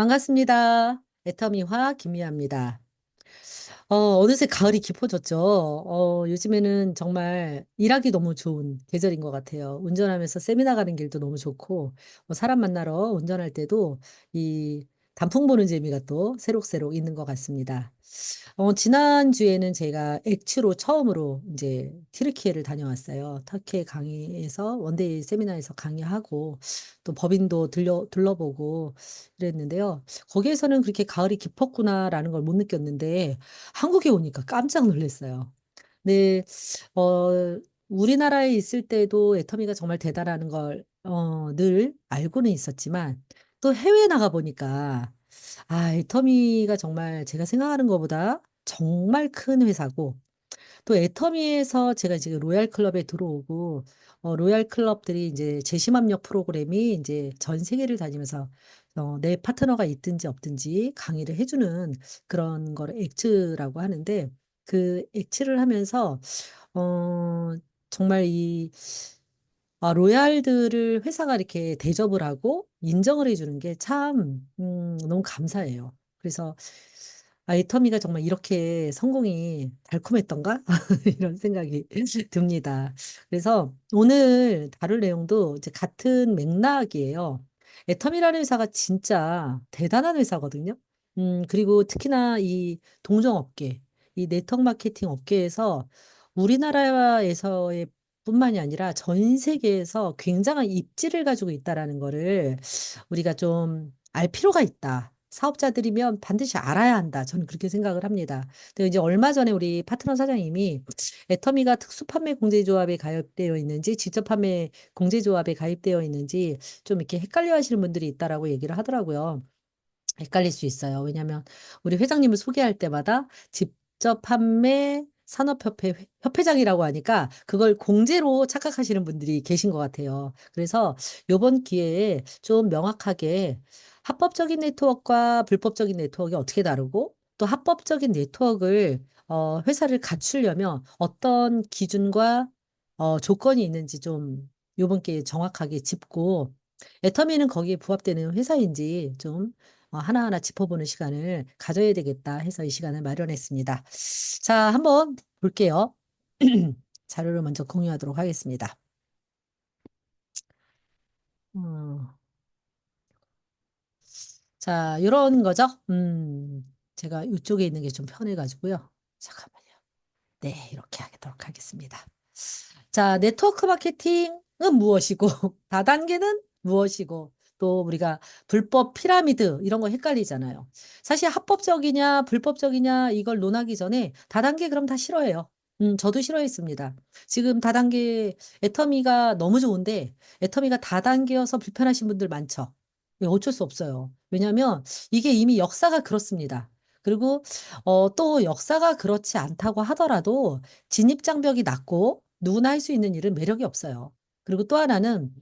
반갑습니다. 애터미화 김미아입니다. 어느새 가을이 깊어졌죠. 요즘에는 정말 일하기 너무 좋은 계절인 것 같아요. 운전하면서 세미나 가는 길도 너무 좋고, 사람 만나러 운전할 때도 이 단풍 보는 재미가 또 새록새록 있는 것 같습니다. 지난주에는 제가 엑츠로 처음으로 이제 튀르키예를 다녀왔어요. 터키에 강의에서 원데이 세미나에서 강의하고 또 법인도 둘러보고 이랬는데요. 거기에서는 그렇게 '가을이 깊었구나.'라는 걸 못 느꼈는데 한국에 오니까 깜짝 놀랐어요. 네. 어 우리나라에 있을 때도 애터미가 정말 대단하는 걸 늘 알고는 있었지만 또 해외에 나가 보니까 애터미가 정말 제가 생각하는 것보다 정말 큰 회사고, 또 애터미에서 제가 지금 로얄 클럽에 들어오고 로얄 클럽들이 인제 재심합력 프로그램이 인제 전 세계를 다니면서 내 파트너가 있든지 없든지 강의를 해 주는 그런 거를 엑츠라고 하는데, 그 엑츠를 하면서 어 정말 로얄들을 회사가 이렇게 대접을 하고 인정을 해 주는 게 참 너무 감사해요. 그래서 애터미가 정말 이렇게 성공이 달콤했던가?' 이런 생각이 듭니다. 그래서 오늘 다룰 내용도 이제 같은 맥락이에요. 애터미라는 회사가 진짜 대단한 회사거든요. 그리고 특히나 이 동종업계, 이 네트워크 마케팅 업계에서 우리나라에서의 뿐만이 아니라 전 세계에서 굉장한 입지를 가지고 있다라는 거를 우리가 좀 알 필요가 있다. 사업자들이면 반드시 알아야 한다. 저는 그렇게 생각을 합니다. 근데 이제 얼마 전에 우리 파트너 사장님이 애터미가 특수 판매 공제조합에 가입되어 있는지 직접 판매 공제조합에 가입되어 있는지 좀 이렇게 헷갈려 하시는 분들이 있다라고 얘기를 하더라고요. 헷갈릴 수 있어요. 왜냐하면 우리 회장님을 소개할 때마다 직접 판매 산업협회 협회장이라고 하니까 그걸 공제로 착각하시는 분들이 계신 것 같아요. 그래서 요번 기회에 좀 명확하게 합법적인 네트워크와 불법적인 네트워크가 어떻게 다르고, 또 합법적인 네트워크를 회사를 갖추려면 어떤 기준과 조건이 있는지 좀 요번 기회에 정확하게 짚고, 애터미는 거기에 부합되는 회사인지 좀 하나하나 짚어보는 시간을 가져야 되겠다 해서 이 시간을 마련했습니다. 자, 한번 볼게요. 자료를 먼저 공유하도록 하겠습니다. 어 자, 요런 거죠. 제가 요쪽에 있는 게 좀 편해 가지고요. 잠깐만요. 네, 이렇게 하도록 하겠습니다. 자, 네트워크 마케팅은 무엇이고 다단계는 무엇이고, 또 우리가 불법 피라미드 이런 거 헷갈리잖아요. 사실 합법적이냐 불법적이냐 이걸 논하기 전에 다단계 그럼 다 싫어해요. 저도 싫어했습니다. 지금 다단계 애터미가 너무 좋은데 애터미가 다단계여서 불편하신 분들 많죠. 어쩔 수 없어요. 왜냐하면 이게 이미 역사가 그렇습니다. 그리고 또 역사가 그렇지 않다고 하더라도 진입 장벽이 낮고 누구나 할 수 있는 일은 매력이 없어요. 그리고 또 하나는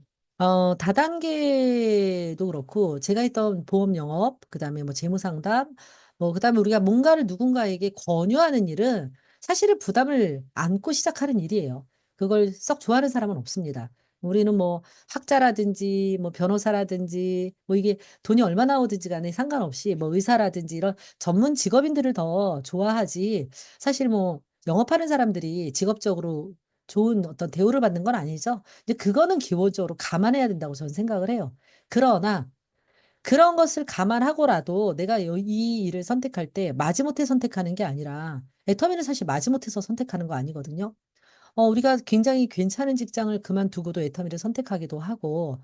다단계도 그렇고 제가 했던 보험 영업, 그다음에 뭐 재무 상담, 그다음에 우리가 뭔가를 누군가에게 권유하는 일은 사실은 부담을 안고 시작하는 일이에요. 그걸 썩 좋아하는 사람은 없습니다. 우리는 뭐 학자라든지 뭐 변호사라든지 뭐 이게 돈이 얼마 나오든지 간에 상관없이 뭐 의사라든지 이런 전문 직업인들을 더 좋아하지, 사실 뭐 영업하는 사람들이 직업적으로 좋은 어떤 대우를 받는 건 아니죠. 근데 그거는 기본적으로 감안해야 된다고 저는 생각을 해요. 그러나 그런 것을 감안하고라도 내가 이 일을 선택할 때 마지못해 선택하는 게 아니라, 애터미는 사실 마지못해서 선택하는 거 아니거든요. 우리가 굉장히 괜찮은 직장을 그만두고도 애터미를 선택하기도 하고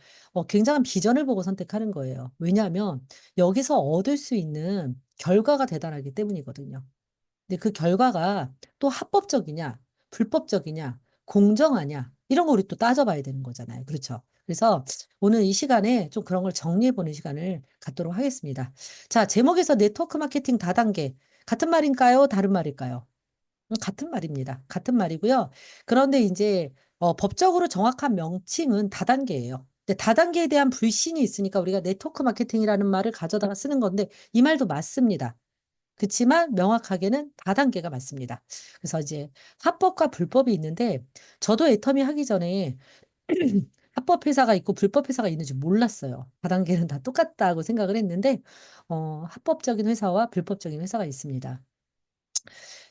굉장한 비전을 보고 선택하는 거예요. 왜냐하면 여기서 얻을 수 있는 결과가 대단하기 때문이거든요. 근데 그 결과가 또 합법적이냐, 불법적이냐, 공정하냐 이런 거 우리 또 따져 봐야 되는 거잖아요. 그렇죠? 그래서 오늘 이 시간에 좀 그런 걸 정리해 보는 시간을 갖도록 하겠습니다. 자, 제목에서 네트워크 마케팅 다단계 같은 말인가요? 다른 말일까요? 같은 말입니다. 같은 말이고요. 그런데 인제 법적으로 정확한 명칭은 다단계예요. 근데 다단계에 대한 불신이 있으니까 우리가 네트워크 마케팅이라는 말을 가져다가 쓰는 건데 이 말도 맞습니다. 그치만 명확하게는 다단계가 맞습니다. 그래서 이제 합법과 불법이 있는데, 저도 애터미 하기 전에 합법 회사가 있고 불법 회사가 있는지 몰랐어요. 다단계는 다 똑같다고 생각을 했는데, 합법적인 회사와 불법적인 회사가 있습니다.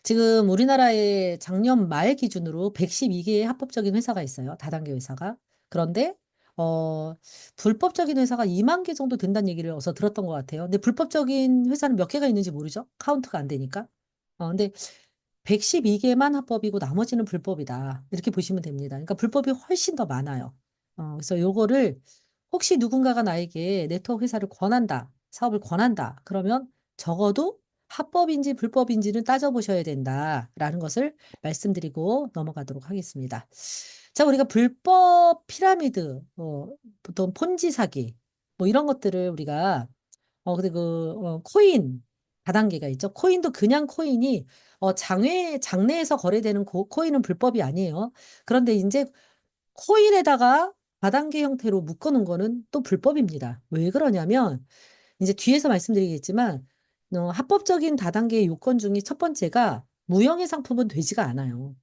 지금 우리나라에 작년 말 기준으로 112개의 합법적인 회사가 있어요. 다단계 회사가. 그런데 어, 불법적인 회사가 2만 개 정도 된다는 얘기를 어서 들었던 것 같아요. 근데 불법적인 회사는 몇 개가 있는지 모르죠. 카운트가 안 되니까. 근데 112개만 합법이고 나머지는 불법이다. 이렇게 보시면 됩니다. 그러니까 불법이 훨씬 더 많아요. 그래서 요거를 혹시 누군가가 나에게 네트워크 회사를 권한다, 사업을 권한다, 그러면 적어도 합법인지 불법인지는 따져보셔야 된다라는 것을 말씀드리고 넘어가도록 하겠습니다. 자, 우리가 불법 피라미드, 보통 폰지 사기, 뭐 이런 것들을 우리가 근데 코인 다단계가 있죠. 코인도 그냥 코인이 장내에서 거래되는 코인은 불법이 아니에요. 그런데 이제 코인에다가 다단계 형태로 묶어놓은 거는 또 불법입니다. 왜 그러냐면 이제 뒤에서 말씀드리겠지만 합법적인 다단계의 요건 중에 첫 번째가 무형의 상품은 되지가 않아요.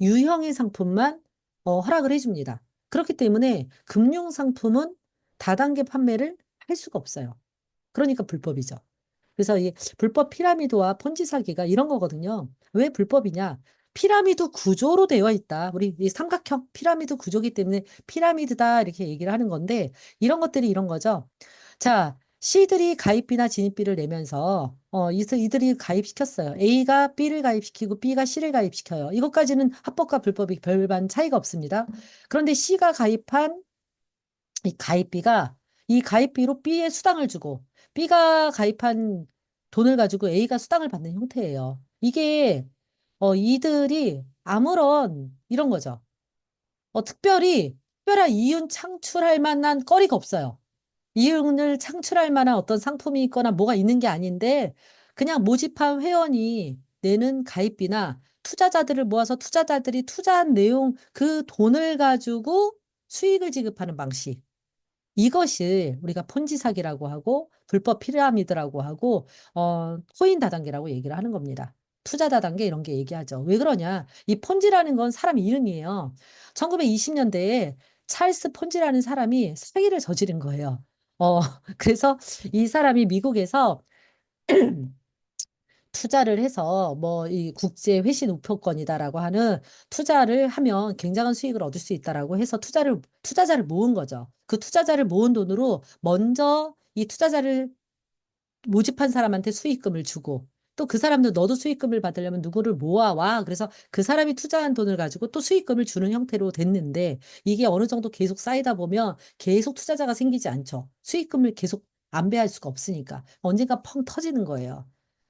유형의 상품만 허락을 해줍니다. 그렇기 때문에 금융 상품은 다단계 판매를 할 수가 없어요. 그러니까 불법이죠. 그래서 이 불법 피라미드와 폰지 사기가 이런 거거든요. 왜 불법이냐? 피라미드 구조로 되어 있다. 우리 이 삼각형 피라미드 구조기 때문에 피라미드다 이렇게 얘기를 하는 건데 이런 것들이 이런 거죠. 자, C들이 가입비나 진입비를 내면서 이들이 가입시켰어요. A가 B를 가입시키고 B가 C를 가입시켜요. 이것까지는 합법과 불법이 별반 차이가 없습니다. 그런데 C가 가입한 이 가입비가 이 가입비로 B에 수당을 주고 B가 가입한 돈을 가지고 A가 수당을 받는 형태예요. 이게 이들이 아무런 이런 거죠. 특별한 이윤 창출할 만한 거리가 없어요. 이윤을 창출할 만한 어떤 상품이 있거나 뭐가 있는 게 아닌데 그냥 모집한 회원이 내는 가입비나 투자자들을 모아서 투자자들이 투자한 내용 그 돈을 가지고 수익을 지급하는 방식. 이것이 우리가 폰지 사기라고 하고 불법 피라미드라고 하고 코인 다단계라고 얘기를 하는 겁니다. 투자 다단계 이런 게 얘기하죠. 왜 그러냐? 이 폰지라는 건 사람 이름이에요. 1920년대에 찰스 폰지라는 사람이 사기를 저지른 거예요. 그래서 이 사람이 미국에서 투자를 해서 뭐 이 국제 회신 우표권이다라고 하는 투자를 하면 굉장한 수익을 얻을 수 있다라고 해서 투자자를 모은 거죠. 그 투자자를 모은 돈으로 먼저 이 투자자를 모집한 사람한테 수익금을 주고 또 그 사람도 너도 수익금을 받으려면 누구를 모아와. 그래서 그 사람이 투자한 돈을 가지고 또 수익금을 주는 형태로 됐는데 이게 어느 정도 계속 쌓이다 보면 계속 투자자가 생기지 않죠. 수익금을 계속 안배할 수가 없으니까 언젠가 펑 터지는 거예요.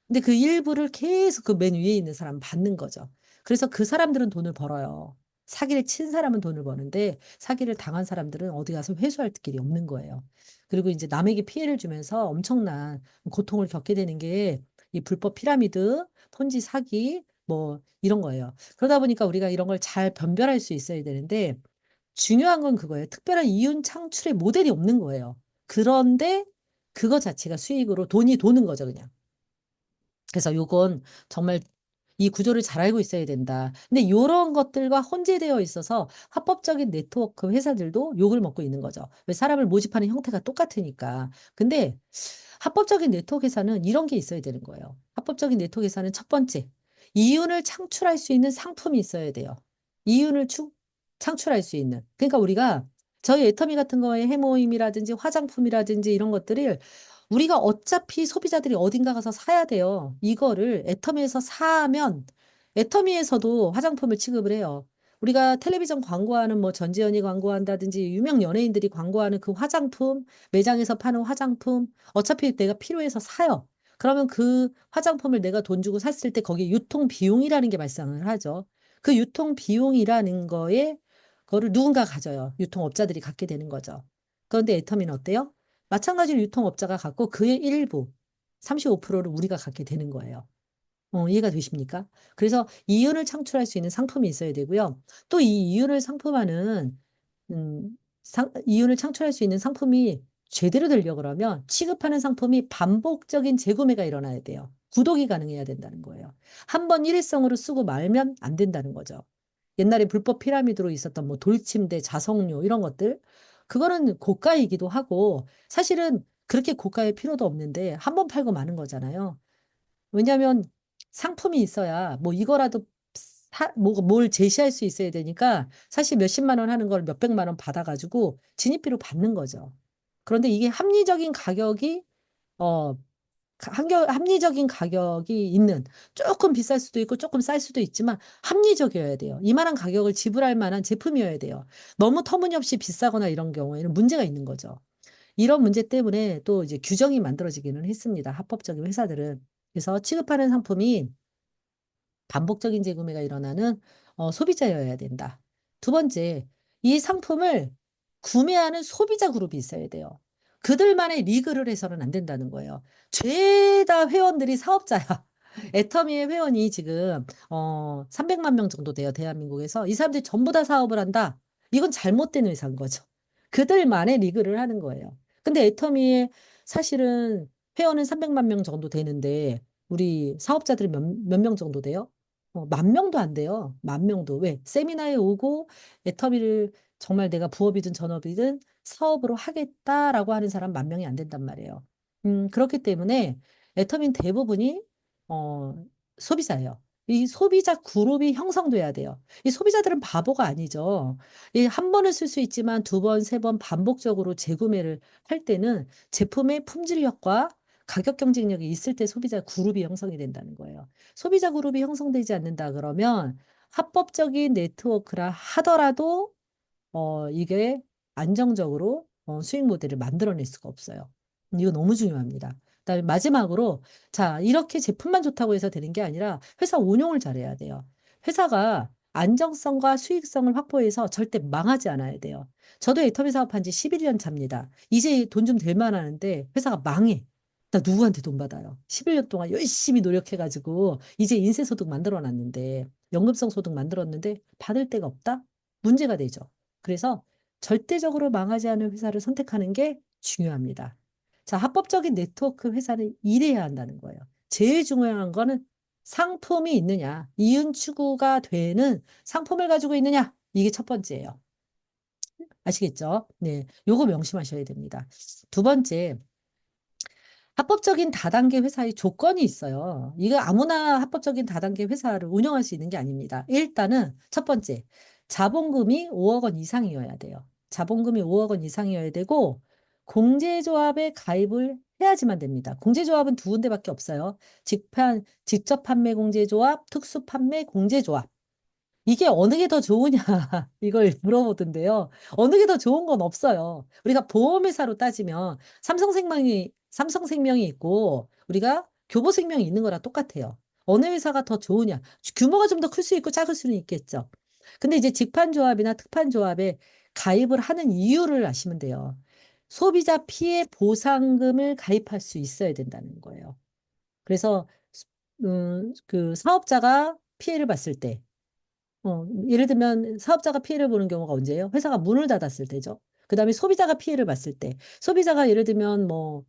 근데 그 일부를 계속 그 맨 위에 있는 사람 받는 거죠. 그래서 그 사람들은 돈을 벌어요. 사기를 친 사람은 돈을 버는데 사기를 당한 사람들은 어디 가서 회수할 길이 없는 거예요. 그리고 이제 남에게 피해를 주면서 엄청난 고통을 겪게 되는 게 이 불법 피라미드, 폰지 사기 뭐 이런 거예요. 그러다 보니까 우리가 이런 걸 잘 변별할 수 있어야 되는데 중요한 건 그거예요. 특별한 이윤 창출의 모델이 없는 거예요. 그런데 그거 자체가 수익으로 돈이 도는 거죠, 그냥. 그래서 요건 정말 이 구조를 잘 알고 있어야 된다. 근데 요런 것들과 혼재되어 있어서 합법적인 네트워크 회사들도 욕을 먹고 있는 거죠. 왜 사람을 모집하는 형태가 똑같으니까. 근데 합법적인 네트워크 회사는 이런 게 있어야 되는 거예요. 합법적인 네트워크 회사는 첫 번째, 이윤을 창출할 수 있는 상품이 있어야 돼요. 이윤을 창출할 수 있는. 그러니까 우리가 저희 애터미 같은 거에 해모임이라든지 화장품이라든지 이런 것들을 우리가 어차피 소비자들이 어딘가 가서 사야 돼요. 이거를 애터미에서 사면 애터미에서도 화장품을 취급을 해요. 우리가 텔레비전 광고하는 뭐 전지현이 광고한다든지 유명 연예인들이 광고하는 그 화장품, 매장에서 파는 화장품, 어차피 내가 필요해서 사요. 그러면 그 화장품을 내가 돈 주고 샀을 때 거기에 유통 비용이라는 게 발생을 하죠. 그 유통 비용이라는 거를 누군가 가져요. 유통업자들이 갖게 되는 거죠. 그런데 애터미는 어때요? 마찬가지로 유통업자가 갖고 그의 일부 35%를 우리가 갖게 되는 거예요. 이해가 되십니까? 그래서 이윤을 창출할 수 있는 상품이 있어야 되고요. 또 이 이윤을 상품화는 이윤을 창출할 수 있는 상품이 제대로 되려고 그러면 취급하는 상품이 반복적인 재구매가 일어나야 돼요. 구독이 가능해야 된다는 거예요. 한 번 일회성으로 쓰고 말면 안 된다는 거죠. 옛날에 불법 피라미드로 있었던 뭐 돌침대, 자석류 이런 것들. 그거는 고가이기도 하고 사실은 그렇게 고가의 필요도 없는데 한 번 팔고 마는 거잖아요. 왜냐하면 상품이 있어야 뭐 이거라도 뭘 제시할 수 있어야 되니까 사실 몇십만 원 하는 걸 몇백만 원 받아가지고 진입비로 받는 거죠. 그런데 이게 합리적인 가격이 어 합리적인 가격이 있는 조금 비쌀 수도 있고 조금 쌀 수도 있지만 합리적이어야 돼요. 이만한 가격을 지불할 만한 제품이어야 돼요. 너무 터무니없이 비싸거나 이런 경우에는 문제가 있는 거죠. 이런 문제 때문에 또 이제 규정이 만들어지기는 했습니다. 합법적인 회사들은. 그래서 취급하는 상품이 반복적인 재구매가 일어나는 소비자여야 된다. 두 번째, 이 상품을 구매하는 소비자 그룹이 있어야 돼요. 그들만의 리그를 해서는 안 된다는 거예요. 죄다 회원들이 사업자야. 애터미의 회원이 지금 300만 명 정도 돼요. 대한민국에서. 이 사람들이 전부 다 사업을 한다. 이건 잘못된 회사인 거죠. 그들만의 리그를 하는 거예요. 근데 애터미의 사실은 회원은 300만 명 정도 되는데 우리 사업자들이 몇 명 정도 돼요? 10,000명도 안 돼요. 10,000명도. 왜? 세미나에 오고 애터미를 정말 내가 부업이든 전업이든 사업으로 하겠다라고 하는 사람 10,000명이 안 된단 말이에요. 그렇기 때문에 애터미는 대부분이 어, 소비자예요. 이 소비자 그룹이 형성돼야 돼요. 이 소비자들은 바보가 아니죠. 이 한 번은 쓸 수 있지만 두 번, 세 번 반복적으로 재구매를 할 때는 제품의 품질력과 가격 경쟁력이 있을 때 소비자 그룹이 형성이 된다는 거예요. 소비자 그룹이 형성되지 않는다 그러면 합법적인 네트워크라 하더라도 이게 안정적으로 수익 모델을 만들어낼 수가 없어요. 이거 너무 중요합니다. 그다음에 마지막으로 자, 이렇게 제품만 좋다고 해서 되는 게 아니라 회사 운용을 잘해야 돼요. 회사가 안정성과 수익성을 확보해서 절대 망하지 않아야 돼요. 저도 애터미 사업한 지 11년 차입니다. 이제 돈 좀 될 만하는데 회사가 망해. 나 누구한테 돈 받아요? 11년 동안 열심히 노력해가지고 이제 인세소득 만들어놨는데 연금성 소득 만들었는데 받을 데가 없다? 문제가 되죠. 그래서 절대적으로 망하지 않은 회사를 선택하는 게 중요합니다. 자, 합법적인 네트워크 회사는 이래야 한다는 거예요. 제일 중요한 거는 상품이 있느냐, 이윤 추구가 되는 상품을 가지고 있느냐, 이게 첫 번째예요. 아시겠죠? 네, 요거 명심하셔야 됩니다. 두 번째, 합법적인 다단계 회사의 조건이 있어요. 이거 아무나 합법적인 다단계 회사를 운영할 수 있는 게 아닙니다. 일단은 첫 번째, 자본금이 5억 원 이상이어야 돼요. 자본금이 5억 원 이상이어야 되고, 공제조합에 가입을 해야지만 됩니다. 공제조합은 두 군데밖에 없어요. 직접 판매 공제조합, 특수 판매 공제조합. 이게 어느 게 더 좋으냐 이걸 물어보던데요. 어느 게 더 좋은 건 없어요. 우리가 보험회사로 따지면 삼성생명이 있고 우리가 교보생명이 있는 거랑 똑같아요. 어느 회사가 더 좋으냐? 규모가 좀 더 클 수 있고 작을 수는 있겠죠. 근데 이제 직판조합이나 특판조합에 가입을 하는 이유를 아시면 돼요. 소비자 피해 보상금을 가입할 수 있어야 된다는 거예요. 그래서 그 사업자가 피해를 봤을 때 예를 들면 사업자가 피해를 보는 경우가 언제예요? 회사가 문을 닫았을 때죠. 그다음에 소비자가 피해를 봤을 때. 소비자가 예를 들면 뭐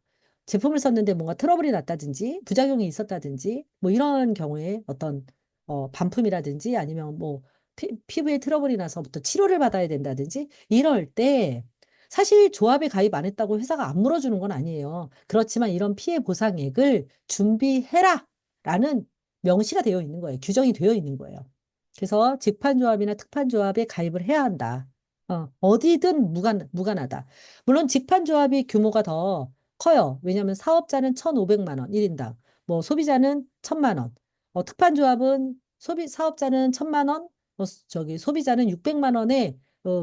제품을 썼는데 뭔가 트러블이 났다든지 부작용이 있었다든지 뭐 이런 경우에 어떤 반품이라든지 아니면 뭐 피부에 트러블이 나서부터 치료를 받아야 된다든지 이럴 때 사실 조합에 가입 안 했다고 회사가 안 물어주는 건 아니에요. 그렇지만 이런 피해 보상액을 준비해라 라는 명시가 되어 있는 거예요. 규정이 되어 있는 거예요. 그래서 직판조합이나 특판조합에 가입을 해야 한다. 어디든 무관하다. 물론 직판조합이 규모가 더 커요. 왜냐하면 사업자는 1,500만 원, 1인당. 뭐 소비자는 1,000만 원. 특판조합은 사업자는 1,000만 원, 소비자는 600만 원에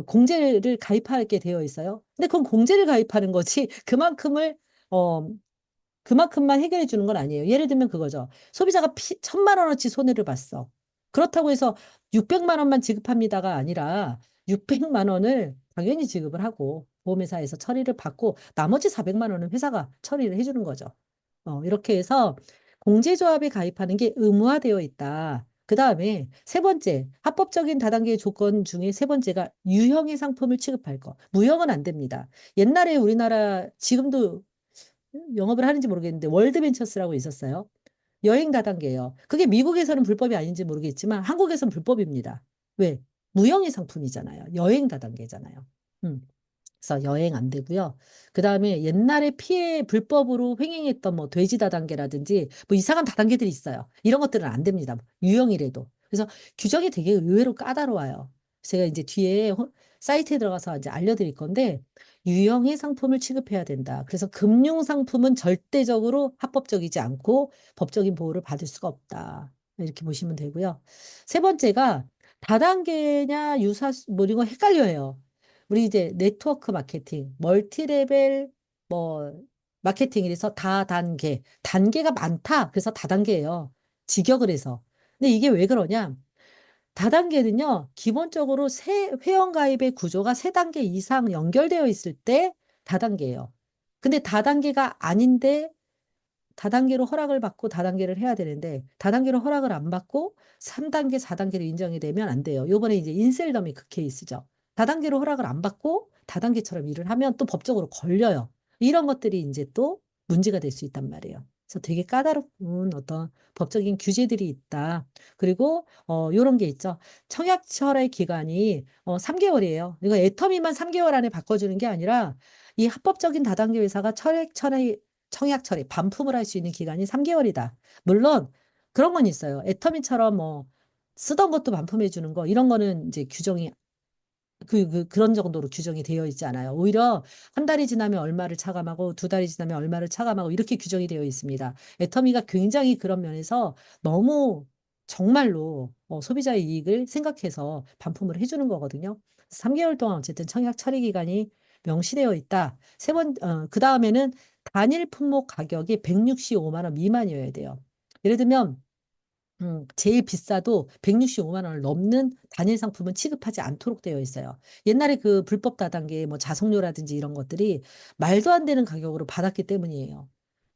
공제를 가입하게 되어 있어요. 근데 그건 공제를 가입하는 거지. 어, 그만큼만 해결해 주는 건 아니에요. 예를 들면 그거죠. 소비자가 1,000만 원어치 손해를 봤어. 그렇다고 해서 600만 원만 지급합니다가 아니라 600만 원을 당연히 지급을 하고 보험회사에서 처리를 받고 나머지 400만 원은 회사가 처리를 해주는 거죠. 이렇게 해서 공제조합에 가입하는 게 의무화되어 있다. 그 다음에 세 번째, 합법적인 다단계 조건 중에 세 번째가 유형의 상품을 취급할 거. 무형은 안 됩니다. 옛날에 우리나라 지금도 영업을 하는지 모르겠는데 월드벤처스라고 있었어요. 여행 다단계예요. 그게 미국에서는 불법이 아닌지 모르겠지만 한국에서는 불법입니다. 왜? 무형의 상품이잖아요. 여행 다단계잖아요. 그래서 여행 안 되고요. 그다음에 옛날에 피해 불법으로 횡행했던 뭐 돼지 다단계라든지 뭐 이상한 다단계들이 있어요. 이런 것들은 안 됩니다. 유형이라도. 그래서 규정이 되게 의외로 까다로워요. 제가 이제 뒤에 사이트에 들어가서 이제 알려드릴 건데 유형의 상품을 취급해야 된다. 그래서 금융 상품은 절대적으로 합법적이지 않고 법적인 보호를 받을 수가 없다. 이렇게 보시면 되고요. 세 번째가 다단계냐 뭐 이런 거 헷갈려요. 우리 이제 네트워크 마케팅, 멀티레벨 뭐 마케팅이라서 다단계, 단계가 많다. 그래서 다단계예요. 직역을 해서. 근데 이게 왜 그러냐? 다단계는요, 기본적으로 회원 가입의 구조가 세 단계 이상 연결되어 있을 때 다단계예요. 근데 다단계가 아닌데 다단계로 허락을 받고 다단계를 해야 되는데 다단계로 허락을 안 받고 3단계, 4단계로 인정이 되면 안 돼요. 요번에 이제 인셀덤이 그 케이스죠. 다단계로 허락을 안 받고 다단계처럼 일을 하면 또 법적으로 걸려요. 이런 것들이 이제 또 문제가 될 수 있단 말이에요. 그래서 되게 까다로운 어떤 법적인 규제들이 있다. 그리고 요런 게 있죠. 청약철의 기간이 3개월이에요. 이거 애터미만 3개월 안에 바꿔주는 게 아니라 이 합법적인 다단계 회사가 청약 처리, 반품을 할 수 있는 기간이 3개월이다. 물론 그런 건 있어요. 애터미처럼 뭐 쓰던 것도 반품해 주는 거 이런 거는 이제 규정이 그런 정도로 규정이 되어 있지 않아요. 오히려 한 달이 지나면 얼마를 차감하고 두 달이 지나면 얼마를 차감하고 이렇게 규정이 되어 있습니다. 애터미가 굉장히 그런 면에서 너무 정말로 소비자의 이익을 생각해서 반품을 해주는 거거든요. 3개월 동안 어쨌든 청약 처리 기간이 명시되어 있다. 그 다음에는 단일 품목 가격이 165만 원 미만이어야 돼요. 예를 들면 제일 비싸도 165만 원을 넘는 단일 상품은 취급하지 않도록 되어 있어요. 옛날에 그 불법 다단계 뭐 자석료라든지 이런 것들이 말도 안 되는 가격으로 받았기 때문이에요.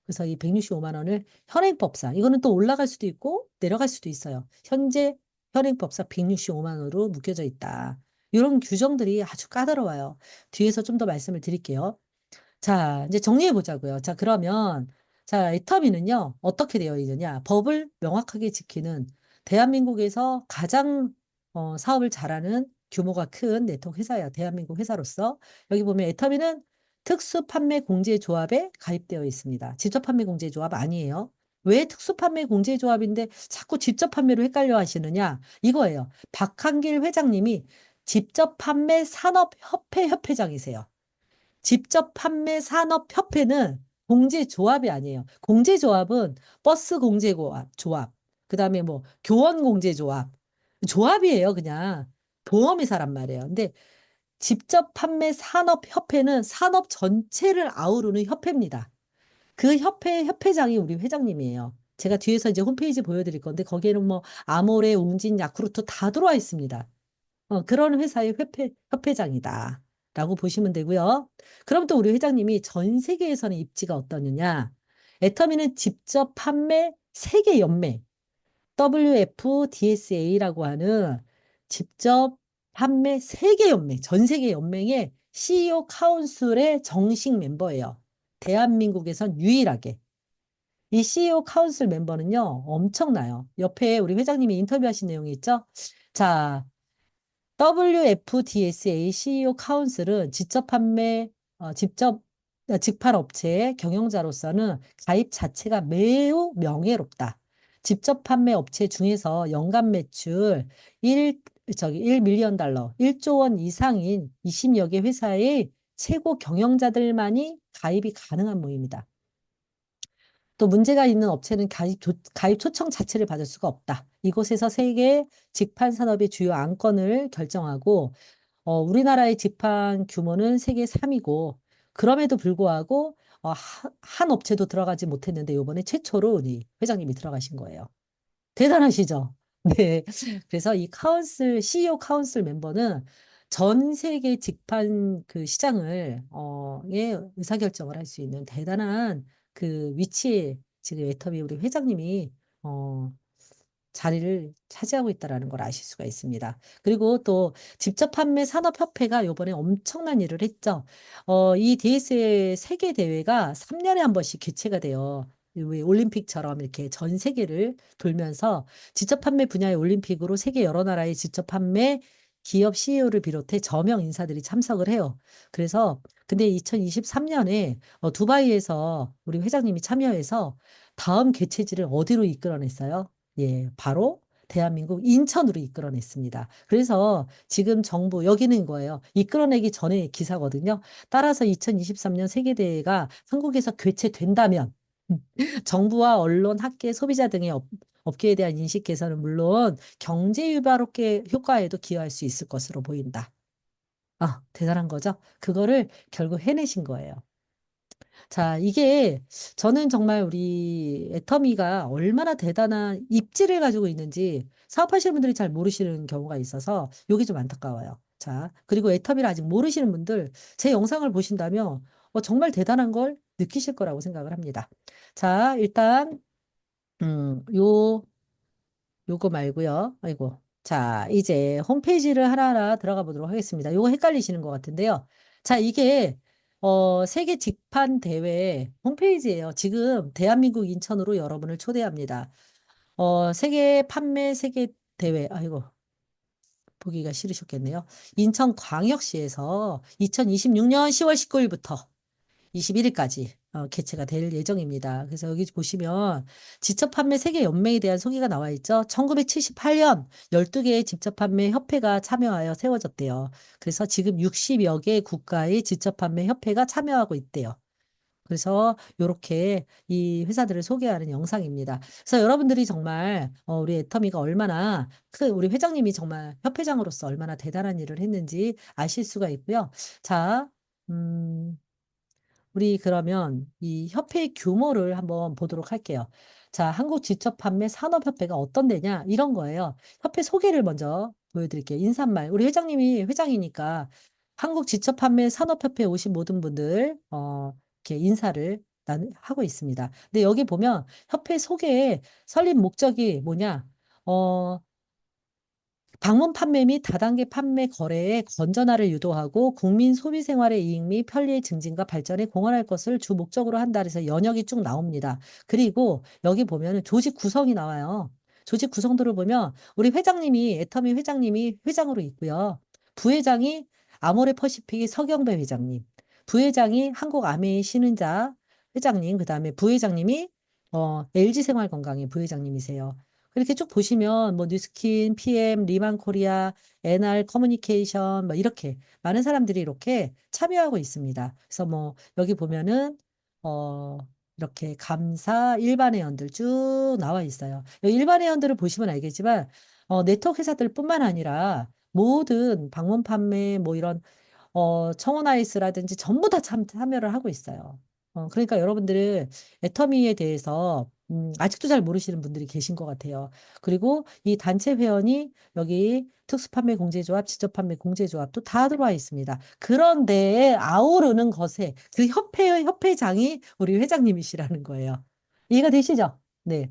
그래서 이 165만 원을 현행법상 이거는 또 올라갈 수도 있고 내려갈 수도 있어요. 현재 현행법상 165만 원으로 묶여져 있다. 이런 규정들이 아주 까다로워요. 뒤에서 좀 더 말씀을 드릴게요. 자, 이제 정리해 보자고요. 자, 그러면 자, 애터미는요. 어떻게 되어 있느냐? 법을 명확하게 지키는 대한민국에서 가장 사업을 잘하는 규모가 큰 네트워크 회사예요. 대한민국 회사로서. 여기 보면 애터미는 특수판매공제조합에 가입되어 있습니다. 직접 판매 공제조합 아니에요. 왜 특수판매 공제조합인데 자꾸 직접 판매로 헷갈려 하시느냐? 이거예요. 박한길 회장님이 직접 판매 산업협회 협회장이세요. 직접 판매 산업협회는 공제조합이 아니에요. 공제조합은 버스 공제조합, 그다음에 뭐 교원 공제조합, 조합이에요, 그냥. 보험회사란 말이에요. 근데 직접 판매 산업협회는 산업 전체를 아우르는 협회입니다. 그 협회 협회장이 우리 회장님이에요. 제가 뒤에서 이제 홈페이지 보여드릴 건데 거기에는 뭐 아모레, 웅진, 야쿠르트 다 들어와 있습니다. 그런 회사의 협회장이다. 라고 보시면 되고요. 그럼 또 우리 회장님이 전 세계에서는 입지가 어떠느냐? 애터미는 직접 판매 세계 연맹, WFDSA라고 하는 직접 판매 세계 연맹, 전 세계 연맹의 CEO 카운슬의 정식 멤버예요. 대한민국에선 유일하게. 이 CEO 카운슬 멤버는요, 엄청나요. 옆에 우리 회장님이 인터뷰하신 내용이 있죠? 자, WFDSA CEO 카운슬은 직판 업체의 경영자로서는 가입 자체가 매우 명예롭다. 직접 판매 업체 중에서 연간 매출 1 밀리언 달러, 1조 원 이상인 20여 개 회사의 최고 경영자들만이 가입이 가능한 모임이다. 또 문제가 있는 업체는 가입 초청 자체를 받을 수가 없다. 이곳에서 세계 직판 산업의 주요 안건을 결정하고 우리나라의 직판 규모는 세계 3위고 그럼에도 불구하고 한 업체도 들어가지 못했는데 이번에 최초로 우리 회장님이 들어가신 거예요. 대단하시죠? 네. 그래서 이 CEO 카운슬 멤버는 전 세계 직판 그 시장을 예, 의사결정을 할 수 있는 대단한 그 위치에 지금 애터미 우리 회장님이 어, 자리를 차지하고 있다라는 걸 아실 수가 있습니다. 그리고 또 직접 판매 산업협회가 이번에 엄청난 일을 했죠. 이 DS의 세계 대회가 3년에 한 번씩 개최가 돼요. 왜 올림픽처럼 이렇게 전 세계를 돌면서 직접 판매 분야의 올림픽으로 세계 여러 나라의 직접 판매 기업 CEO를 비롯해 저명 인사들이 참석을 해요. 그래서 근데 2023년에 두바이에서 우리 회장님이 참여해서 다음 개최지를 어디로 이끌어냈어요? 예, 바로 대한민국 인천으로 이끌어냈습니다. 그래서 지금 정부 여기는 거예요. 이끌어내기 전에 기사거든요. 따라서 2023년 세계대회가 한국에서 개최된다면 정부와 언론, 학계, 소비자 등의 업계에 대한 인식 개선은 물론 경제 유발 효과에도 기여할 수 있을 것으로 보인다. 아, 대단한 거죠? 그거를 결국 해내신 거예요. 자, 이게 저는 정말 우리 애터미가 얼마나 대단한 입지를 가지고 있는지 사업하시는 분들이 잘 모르시는 경우가 있어서 이게 좀 안타까워요. 자, 그리고 애터미를 아직 모르시는 분들 제 영상을 보신다면 정말 대단한 걸 느끼실 거라고 생각을 합니다. 자, 일단 요 요거 말고요. 아이고. 자, 이제 홈페이지를 하나하나 들어가 보도록 하겠습니다. 요거 헷갈리시는 것 같은데요. 자, 이게 세계 직판 대회 홈페이지예요. 지금 대한민국 인천으로 여러분을 초대합니다. 세계 대회. 아이고. 보기가 싫으셨겠네요. 인천광역시에서 2026년 10월 19일부터 21일까지 개최가 될 예정입니다. 그래서 여기 보시면 직접 판매 세계 연맹에 대한 소개가 나와 있죠. 1978년 12개의 직접 판매 협회가 참여하여 세워졌대요. 그래서 지금 60여 개 국가의 직접 판매 협회가 참여하고 있대요. 그래서 이렇게 이 회사들을 소개하는 영상입니다. 그래서 여러분들이 정말 우리 애터미가 얼마나 우리 회장님이 정말 협회장으로서 얼마나 대단한 일을 했는지 아실 수가 있고요. 자, 우리 그러면 이 협회의 규모를 한번 보도록 할게요. 자, 한국 직접 판매 산업협회가 어떤 데냐? 이런 거예요. 협회 소개를 먼저 보여드릴게요. 인사말. 우리 회장님이 회장이니까 한국 직접 판매 산업협회에 오신 모든 분들, 이렇게 인사를 하고 있습니다. 근데 여기 보면 협회 소개에 설립 목적이 뭐냐? 어, 방문 판매 및 다단계 판매 거래의 건전화를 유도하고 국민 소비 생활의 이익 및 편리의 증진과 발전에 공헌할 것을 주 목적으로 한다. 그래서 연역이 쭉 나옵니다. 그리고 여기 보면은 조직 구성이 나와요. 조직 구성도를 보면 우리 회장님이 애터미 회장님이 회장으로 있고요. 부회장이 아모레 퍼시픽의 서경배 회장님, 부회장이 한국 아메이 신은자 회장님, 그다음에 부회장님이 LG생활건강의 부회장님이세요. 이렇게 쭉 보시면 뭐 뉴스킨, PM, 리만 코리아, NR 커뮤니케이션 뭐 이렇게 많은 사람들이 이렇게 참여하고 있습니다. 그래서 뭐 여기 보면은 어 이렇게 감사 일반 회원들 쭉 나와 있어요. 여기 일반 회원들을 보시면 알겠지만 네트워크 회사들뿐만 아니라 모든 방문 판매 뭐 이런 청원아이스라든지 전부 다 참여를 하고 있어요. 그러니까 여러분들은 애터미에 대해서 아직도 잘 모르시는 분들이 계신 것 같아요. 그리고 이 단체 회원이 여기 특수판매 공제조합, 직접판매 공제조합도 다 들어와 있습니다. 그런데 아우르는 것에 그 협회의 협회장이 우리 회장님이시라는 거예요. 이해가 되시죠? 네.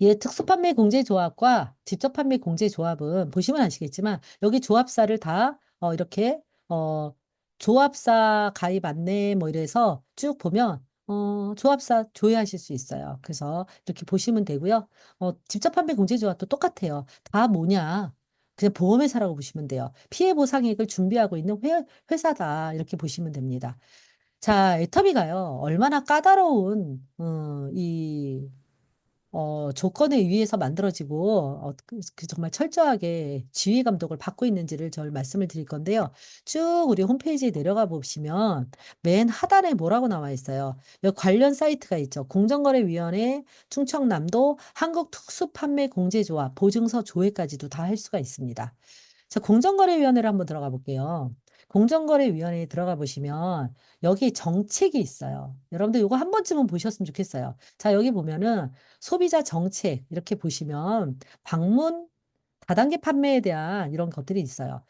예, 특수판매 공제조합과 직접판매 공제조합은 보시면 아시겠지만 여기 조합사를 다 이렇게 조합사 가입 안내 뭐 이래서 쭉 보면 조합사 조회하실 수 있어요. 그래서 이렇게 보시면 되고요. 직접판매 공제조합도 똑같아요. 다 뭐냐? 그냥 보험회사라고 보시면 돼요. 피해 보상액을 준비하고 있는 회사다 이렇게 보시면 됩니다. 자, 애터미가요. 얼마나 까다로운 이 조건에 의해서 만들어지고 그 정말 철저하게 지휘 감독을 받고 있는지를 저 말씀을 드릴 건데요. 쭉 우리 홈페이지에 내려가 보시면 맨 하단에 뭐라고 나와 있어요. 여기 관련 사이트가 있죠. 공정거래위원회, 충청남도 한국특수판매공제조합 보증서 조회까지도 다 할 수가 있습니다. 자, 공정거래위원회를 한번 들어가 볼게요. 공정거래위원회에 들어가 보시면 여기 정책이 있어요. 여러분들 이거 한 번쯤은 보셨으면 좋겠어요. 자, 여기 보면은 소비자 정책 이렇게 보시면 방문 다단계 판매에 대한 이런 것들이 있어요.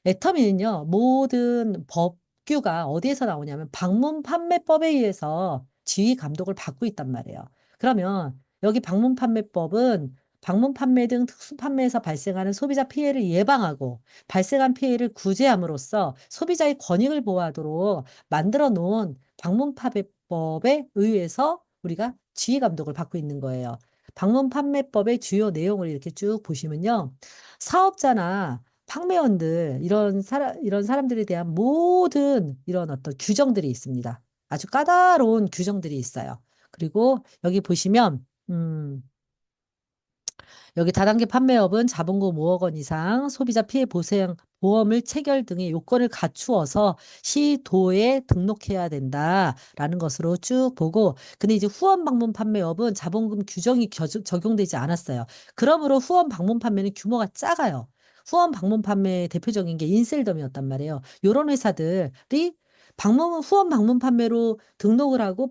애터미는요, 모든 법규가 어디에서 나오냐면 방문 판매법에 의해서 지휘 감독을 받고 있단 말이에요. 그러면 여기 방문 판매법은 방문 판매 등 특수 판매에서 발생하는 소비자 피해를 예방하고 발생한 피해를 구제함으로써 소비자의 권익을 보호하도록 만들어 놓은 방문 판매법에 의해서 우리가 지휘 감독을 받고 있는 거예요. 방문 판매법의 주요 내용을 이렇게 쭉 보시면요. 사업자나 판매원들, 이런 사람들에 대한 모든 이런 어떤 규정들이 있습니다. 아주 까다로운 규정들이 있어요. 그리고 여기 보시면, 여기 다단계 판매업은 자본금 5억 원 이상 소비자 피해 보상 보험을 체결 등의 요건을 갖추어서 시도에 등록해야 된다라는 것으로 쭉 보고, 근데 이제 후원 방문 판매업은 자본금 규정이 적용되지 않았어요. 그러므로 후원 방문 판매는 규모가 작아요. 후원 방문 판매의 대표적인 게 인셀덤이었단 말이에요. 이런 회사들이 후원 방문 판매로 등록을 하고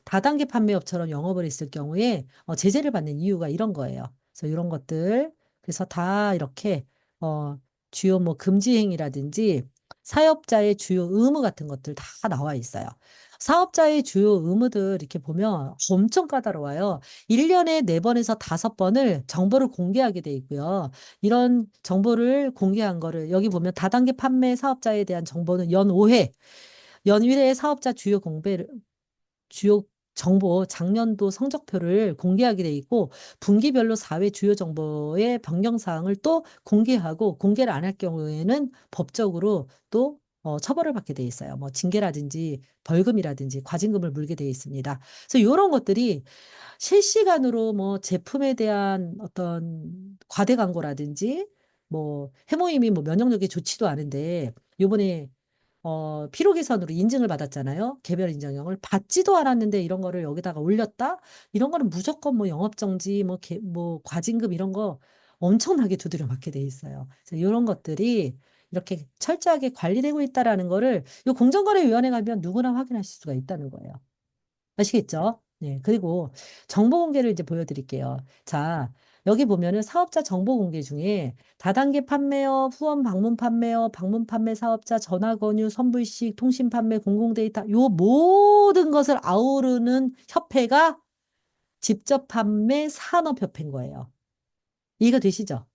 다단계 판매업처럼 영업을 했을 경우에 제재를 받는 이유가 이런 거예요. 그래서 이런 것들, 그래서 다 이렇게 주요 뭐 금지 행위라든지 사업자의 주요 의무 같은 것들 다 나와 있어요. 사업자의 주요 의무들 이렇게 보면 엄청 까다로워요. 1년에 4번에서 5번을 정보를 공개하게 돼 있고요. 이런 정보를 공개한 거를 여기 보면 다단계 판매 사업자에 대한 정보는 연 5회, 연 1회 사업자 주요 정보 작년도 성적표를 공개하게 돼 있고, 분기별로 4회 주요 정보의 변경사항을 또 공개하고, 공개를 안 할 경우에는 법적으로 또 처벌을 받게 돼 있어요. 뭐 징계라든지 벌금이라든지 과징금을 물게 돼 있습니다. 그래서 이런 것들이 실시간으로 뭐 제품에 대한 어떤 과대 광고라든지 뭐 해모임이 뭐 면역력에 좋지도 않은데, 요번에 피로 개선으로 인증을 받았잖아요. 개별 인정형을 받지도 않았는데 이런 거를 여기다가 올렸다? 이런 거는 무조건 뭐 영업정지, 뭐 과징금 이런 거 엄청나게 두드려 맞게 돼 있어요. 그래서 이런 것들이 이렇게 철저하게 관리되고 있다라는 거를 이 공정거래위원회 가면 누구나 확인하실 수가 있다는 거예요. 아시겠죠? 네. 그리고 정보 공개를 이제 보여드릴게요. 자, 여기 보면은 사업자 정보 공개 중에 다단계 판매업, 후원 방문 판매업, 방문 판매 사업자, 전화 권유, 선불식, 통신 판매, 공공 데이터, 요 모든 것을 아우르는 협회가 직접 판매 산업협회인 거예요. 이해가 되시죠?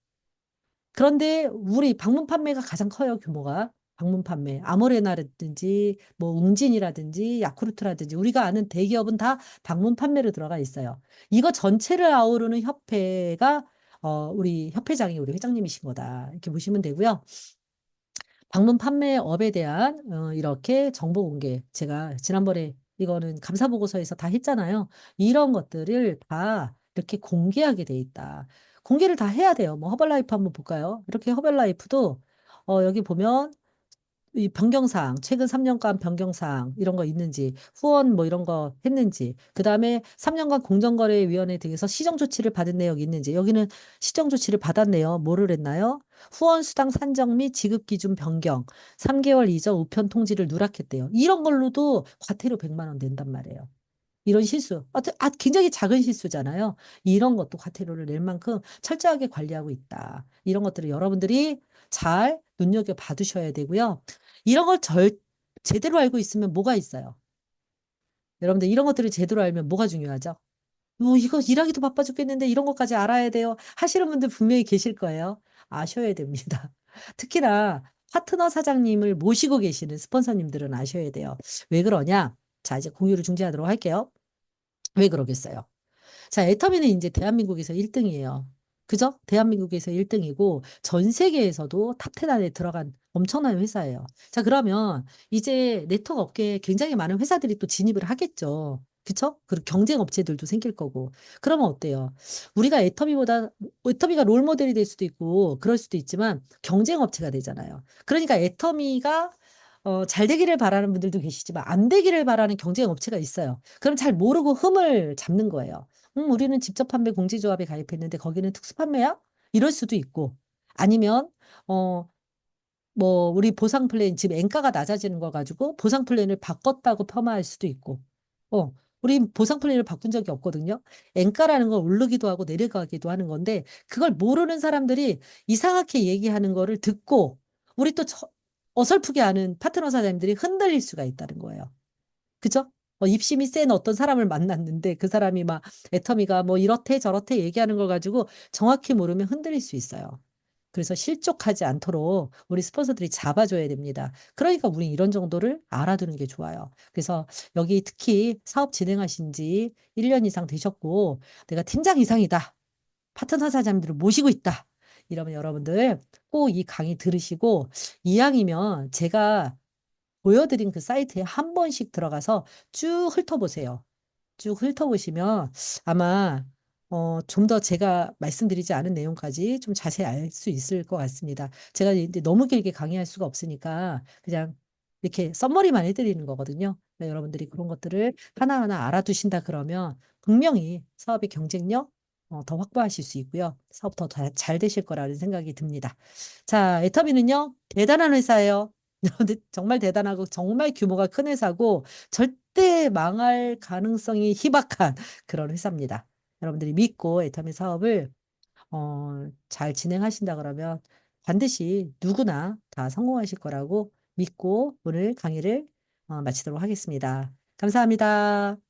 그런데 우리 방문 판매가 가장 커요, 규모가. 방문 판매. 아모레나라든지 뭐 웅진이라든지 야쿠르트라든지 우리가 아는 대기업은 다 방문 판매로 들어가 있어요. 이거 전체를 아우르는 협회가 우리 협회장이 우리 회장님이신 거다. 이렇게 보시면 되고요. 방문 판매업에 대한 이렇게 정보 공개. 제가 지난번에 이거는 감사 보고서에서 다 했잖아요. 이런 것들을 다 이렇게 공개하게 돼 있다. 공개를 다 해야 돼요. 뭐 허벌라이프 한번 볼까요? 이렇게 허벌라이프도 여기 보면 이 변경사항, 최근 3년간 변경사항 이런 거 있는지, 후원 뭐 이런 거 했는지, 그 다음에 3년간 공정거래위원회 등에서 시정조치를 받은 내역이 있는지, 여기는 시정조치를 받았네요. 뭐를 했나요? 후원수당 산정 및 지급기준 변경, 3개월 이전 우편 통지를 누락했대요. 이런 걸로도 과태료 100만 원 낸단 말이에요. 이런 실수. 굉장히 작은 실수잖아요. 이런 것도 과태료를 낼 만큼 철저하게 관리하고 있다. 이런 것들을 여러분들이 잘 눈여겨 봐두셔야 되고요. 이런 걸 제대로 알고 있으면 뭐가 있어요? 여러분들 이런 것들을 제대로 알면 뭐가 중요하죠? 이거 일하기도 바빠 죽겠는데 이런 것까지 알아야 돼요. 하시는 분들 분명히 계실 거예요. 아셔야 됩니다. 특히나 파트너 사장님을 모시고 계시는 스폰서님들은 아셔야 돼요. 왜 그러냐? 자, 이제 공유를 중지하도록 할게요. 왜 그러겠어요? 자, 애터미는 이제 대한민국에서 1등이에요. 그죠? 대한민국에서 1등이고 전 세계에서도 탑10 안에 들어간 엄청난 회사예요. 자, 그러면 이제 네트워크 업계에 굉장히 많은 회사들이 또 진입을 하겠죠. 그쵸? 그리고 경쟁 업체들도 생길 거고. 그러면 어때요? 우리가 애터미가 롤 모델이 될 수도 있고 그럴 수도 있지만 경쟁 업체가 되잖아요. 그러니까 애터미가 잘 되기를 바라는 분들도 계시지만 안 되기를 바라는 경쟁 업체가 있어요. 그럼 잘 모르고 흠을 잡는 거예요. 우리는 직접 판매 공제조합에 가입했는데 거기는 특수 판매야? 이럴 수도 있고. 아니면, 우리 보상 플랜, 지금 엔가가 낮아지는 거 가지고 보상 플랜을 바꿨다고 폄하할 수도 있고. 우리 보상 플랜을 바꾼 적이 없거든요. 엔가라는 건 오르기도 하고 내려가기도 하는 건데, 그걸 모르는 사람들이 이상하게 얘기하는 거를 듣고, 우리 또 어설프게 아는 파트너 사장님들이 흔들릴 수가 있다는 거예요. 그죠? 입심이 센 어떤 사람을 만났는데 그 사람이 막 애터미가 뭐 이렇대 저렇대 얘기하는 걸 가지고 정확히 모르면 흔들릴 수 있어요. 그래서 실족하지 않도록 우리 스폰서들이 잡아줘야 됩니다. 그러니까 우리 이런 정도를 알아두는 게 좋아요. 그래서 여기 특히 사업 진행하신 지 1년 이상 되셨고 내가 팀장 이상이다. 파트너 사장님들을 모시고 있다. 이러면 여러분들 꼭 이 강의 들으시고 이왕이면 제가 보여드린 그 사이트에 한 번씩 들어가서 쭉 훑어보세요. 쭉 훑어보시면 아마 좀 더 제가 말씀드리지 않은 내용까지 좀 자세히 알 수 있을 것 같습니다. 제가 이제 너무 길게 강의할 수가 없으니까 그냥 이렇게 썸머리만 해드리는 거거든요. 그러니까 여러분들이 그런 것들을 하나하나 알아두신다 그러면 분명히 사업의 경쟁력 더 확보하실 수 있고요. 사업 더 잘 되실 거라는 생각이 듭니다. 자, 애터미는요, 대단한 회사예요. 정말 대단하고 정말 규모가 큰 회사고 절대 망할 가능성이 희박한 그런 회사입니다. 여러분들이 믿고 애터미 사업을 잘 진행하신다 그러면 반드시 누구나 다 성공하실 거라고 믿고 오늘 강의를 마치도록 하겠습니다. 감사합니다.